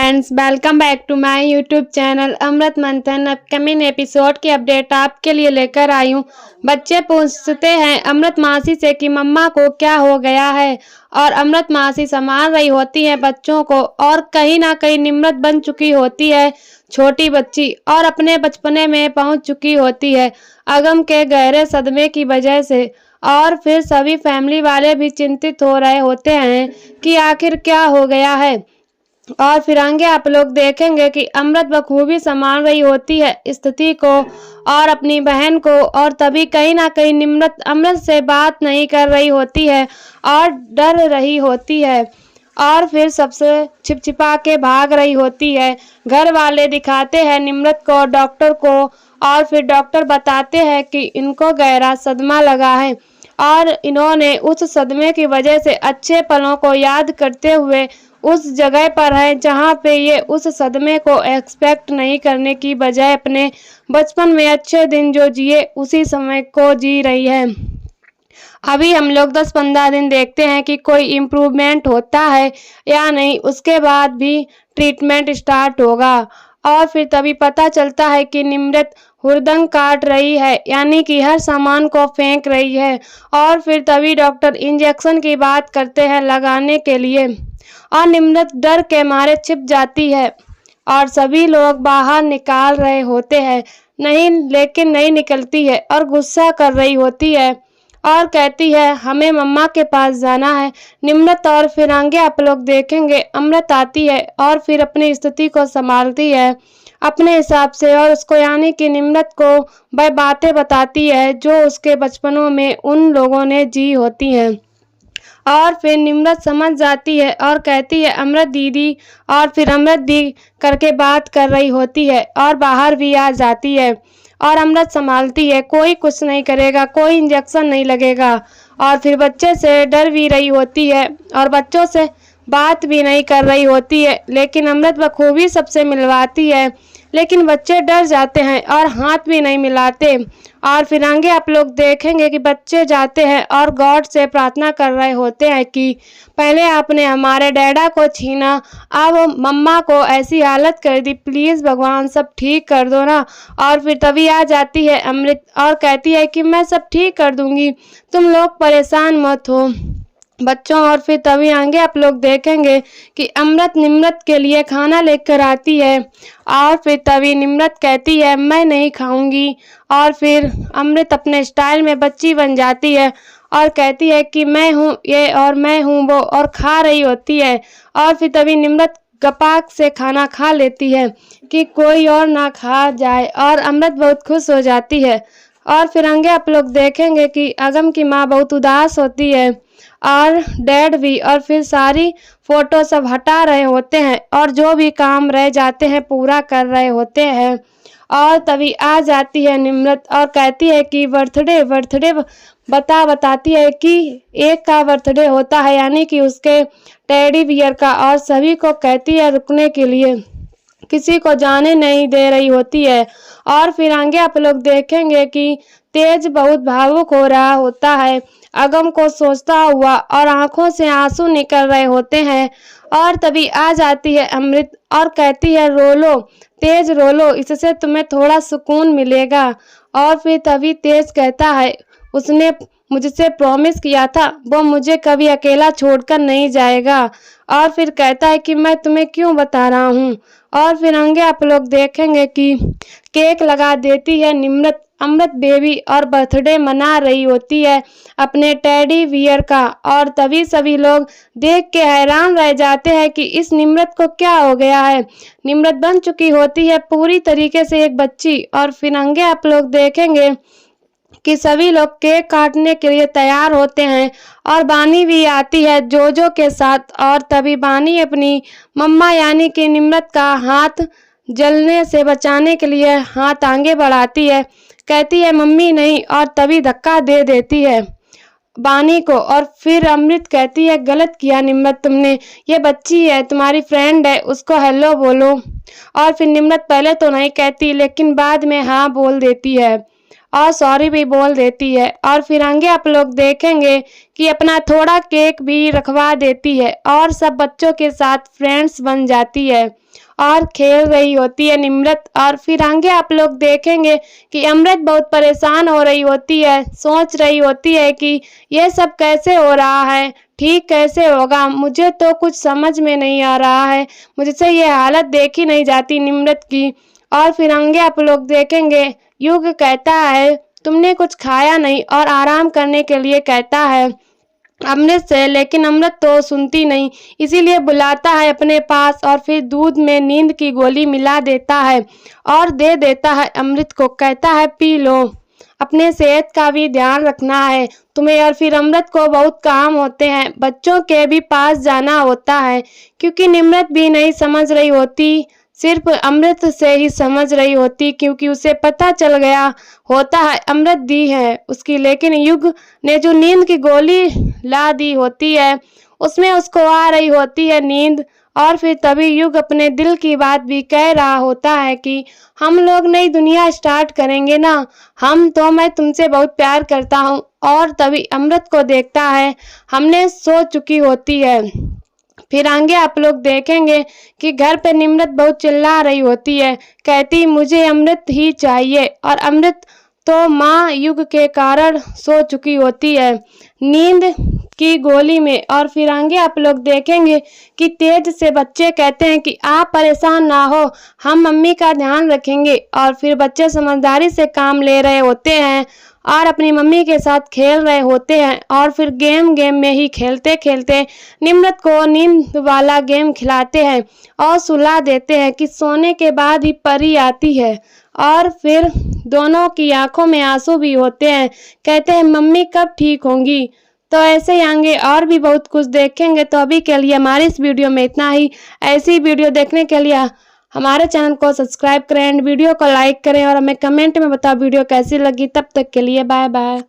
Friends, welcome back to my YouTube channel Amrit Manthan. Upcoming episode की update आपके लिए लेकर आई हूँ। बच्चे पूछते हैं अमृत मासी से कि मम्मा को क्या हो गया है, और अमृत मासी संभाल रही होती है बच्चों को, और कहीं ना कहीं निम्रत बन चुकी होती है छोटी बच्ची, और अपने बचपने में पहुंच चुकी होती है अगम के गहरे सदमे की वजह से। और फिर सभी फैमिली वाले भी चिंतित हो रहे होते हैं कि आखिर क्या हो गया है। और फिर आगे आप लोग देखेंगे कि अमृत बखूबी संभाल रही होती है स्थिति को और अपनी बहन को, और तभी कहीं ना कहीं निम्रत अमृत से बात नहीं कर रही होती है और डर रही होती है, और फिर सबसे छिपछिपा के भाग रही होती है। घर वाले दिखाते हैं निम्रत को डॉक्टर को, और फिर डॉक्टर बताते हैं कि इनको गहरा सदमा लगा है, और इन्होंने उस सदमे की वजह से अच्छे पलों को याद करते हुए उस जगह पर है जहाँ पे ये उस सदमे को एक्सपेक्ट नहीं करने की बजाय अपने बचपन में अच्छे दिन जो जिए उसी समय को जी रही है। अभी हम लोग 10-15 दिन देखते हैं कि कोई इम्प्रूवमेंट होता है या नहीं, उसके बाद भी ट्रीटमेंट स्टार्ट होगा। और फिर तभी पता चलता है कि निम्रत हुरदंग काट रही है, यानी कि हर सामान को फेंक रही है। और फिर तभी डॉक्टर इंजेक्शन की बात करते हैं लगाने के लिए, और निम्रत डर के मारे छिप जाती है, और सभी लोग बाहर निकाल रहे होते हैं लेकिन नहीं निकलती है, और गुस्सा कर रही होती है और कहती है हमें मम्मा के पास जाना है निम्रत। और फिर आगे आप लोग देखेंगे अमृत आती है और फिर अपनी स्थिति को संभालती है अपने हिसाब से, और उसको यानी कि निम्रत को वह बातें बताती है जो उसके बचपनों में उन लोगों ने जी होती हैं। और फिर निम्रत समझ जाती है और कहती है अमृत दीदी, और फिर अमृत दी करके बात कर रही होती है और बाहर भी आ जाती है, और अमृत संभालती है। कोई कुछ नहीं करेगा, कोई इंजेक्शन नहीं लगेगा। और फिर बच्चे से डर भी रही होती है और बच्चों से बात भी नहीं कर रही होती है, लेकिन अमृत बखूबी सबसे मिलवाती है, लेकिन बच्चे डर जाते हैं और हाथ भी नहीं मिलाते। और फिर आगे आप लोग देखेंगे कि बच्चे जाते हैं और गॉड से प्रार्थना कर रहे होते हैं कि पहले आपने हमारे डैडा को छीना, अब मम्मा को ऐसी हालत कर दी, प्लीज़ भगवान सब ठीक कर दो ना। और फिर तभी आ जाती है अमृत और कहती है कि मैं सब ठीक कर दूंगी, तुम लोग परेशान मत हो बच्चों। और फिर तभी आगे आप लोग देखेंगे कि अमृत निम्रत के लिए खाना लेकर आती है, और फिर तभी निम्रत कहती है मैं नहीं खाऊंगी। और फिर अमृत अपने स्टाइल में बच्ची बन जाती है और कहती है कि मैं हूँ ये और मैं हूँ वो, और खा रही होती है। और फिर तभी निम्रत गपाक से खाना खा लेती है कि कोई और ना खा जाए, और अमृत बहुत खुश हो जाती है। और फिर आगे आप लोग देखेंगे कि अगम की माँ बहुत उदास होती है और डैड भी, और फिर सारी फोटो सब हटा रहे होते हैं और जो भी काम रह जाते हैं पूरा कर रहे होते हैं। और तभी आ जाती है निम्रत और कहती है कि बर्थडे बताती है कि एक का बर्थडे होता है, यानी कि उसके टेडी बियर का, और सभी को कहती है रुकने के लिए, किसी को जाने नहीं दे रही होती है। और फिर आगे आप लोग देखेंगे कि तेज बहुत भावुक हो रहा होता है अगम को सोचता हुआ, और आंखों से आंसू निकल रहे होते हैं। और तभी आ जाती है अमृत और कहती है रो लो तेज, रो लो, इससे तुम्हें थोड़ा सुकून मिलेगा। और फिर तभी तेज कहता है उसने मुझसे प्रॉमिस किया था वो मुझे कभी अकेला छोड़कर नहीं जाएगा। और फिर कहता है कि मैं तुम्हें क्यों बता रहा हूँ। और फिर आगे आप लोग देखेंगे कि केक लगा देती है निम्रत अमृत बेबी और बर्थडे मना रही होती है अपने टेडी बियर का। और तभी सभी लोग देख के हैरान रह जाते हैं कि इस निम्रत को क्या हो गया है। निम्रत बन चुकी होती है पूरी तरीके से एक बच्ची। और फिर आगे आप लोग देखेंगे कि सभी लोग केक काटने के लिए तैयार होते हैं, और बानी भी आती है जोजो के साथ। और तभी बानी अपनी मम्मा यानी कि निम्रत का हाथ जलने से बचाने के लिए हाथ आगे बढ़ाती है, कहती है मम्मी नहीं, और तभी धक्का दे देती है बानी को। और फिर अमृत कहती है गलत किया निम्रत तुमने, ये बच्ची है तुम्हारी फ्रेंड है, उसको हेलो बोलो। और फिर निम्रत पहले तो नहीं कहती लेकिन बाद में हाँ बोल देती है। और सॉरी भी बोल देती है और फिर आगे आप लोग देखेंगे कि अपना थोड़ा केक भी रखवा देती है और सब बच्चों के साथ फ्रेंड्स बन जाती है और खेल रही होती है निम्रत। और फिर आगे आप लोग देखेंगे कि अमृत बहुत परेशान हो रही होती है, सोच रही होती है कि ये सब कैसे हो रहा है, ठीक कैसे होगा, मुझे तो कुछ समझ में नहीं आ रहा है, मुझसे ये हालत देखी नहीं जाती निम्रत की। और फिर आगे आप लोग देखेंगे युग कहता है तुमने कुछ खाया नहीं और आराम करने के लिए कहता है अमृत से, लेकिन अमृत तो सुनती नहीं, इसीलिए बुलाता है अपने पास और फिर दूध में नींद की गोली मिला देता है और दे देता है अमृत को, कहता है पी लो, अपने सेहत का भी ध्यान रखना है तुम्हें। और फिर अमृत को बहुत काम होते हैं, बच्चों के भी पास जाना होता है क्योंकि निम्रत भी नहीं समझ रही होती, सिर्फ अमृत से ही समझ रही होती क्योंकि उसे पता चल गया होता है अमृत दी है उसकी, लेकिन युग ने जो नींद की गोली ला दी होती है उसमें उसको आ रही होती है नींद। और फिर तभी युग अपने दिल की बात भी कह रहा होता है कि हम लोग नई दुनिया स्टार्ट करेंगे ना, मैं तुमसे बहुत प्यार करता हूँ। और तभी अमृत को देखता है हमने सो चुकी होती है। फिर आगे आप लोग देखेंगे कि घर पे निम्रत बहुत चिल्ला रही होती है, कहती मुझे अमृत ही चाहिए और अमृत तो माँ युग के कारण सो चुकी होती है नींद की गोली में। और फिर आगे आप लोग देखेंगे कि तेज से बच्चे कहते हैं कि आप परेशान ना हो, हम मम्मी का ध्यान रखेंगे। और फिर बच्चे समझदारी से काम ले रहे होते हैं और अपनी मम्मी के साथ खेल रहे होते हैं और फिर गेम में ही खेलते खेलते निम्रत को नींद वाला गेम खिलाते हैं और सुला देते हैं कि सोने के बाद ही परी आती है। और फिर दोनों की आंखों में आंसू भी होते हैं, कहते हैं मम्मी कब ठीक होंगी। तो ऐसे ही आगे और भी बहुत कुछ देखेंगे। तो अभी के लिए हमारी इस वीडियो में इतना ही। ऐसी वीडियो देखने के लिए हमारे चैनल को सब्सक्राइब करें एंड वीडियो को लाइक करें और हमें कमेंट में बताओ वीडियो कैसी लगी। तब तक के लिए बाय बाय।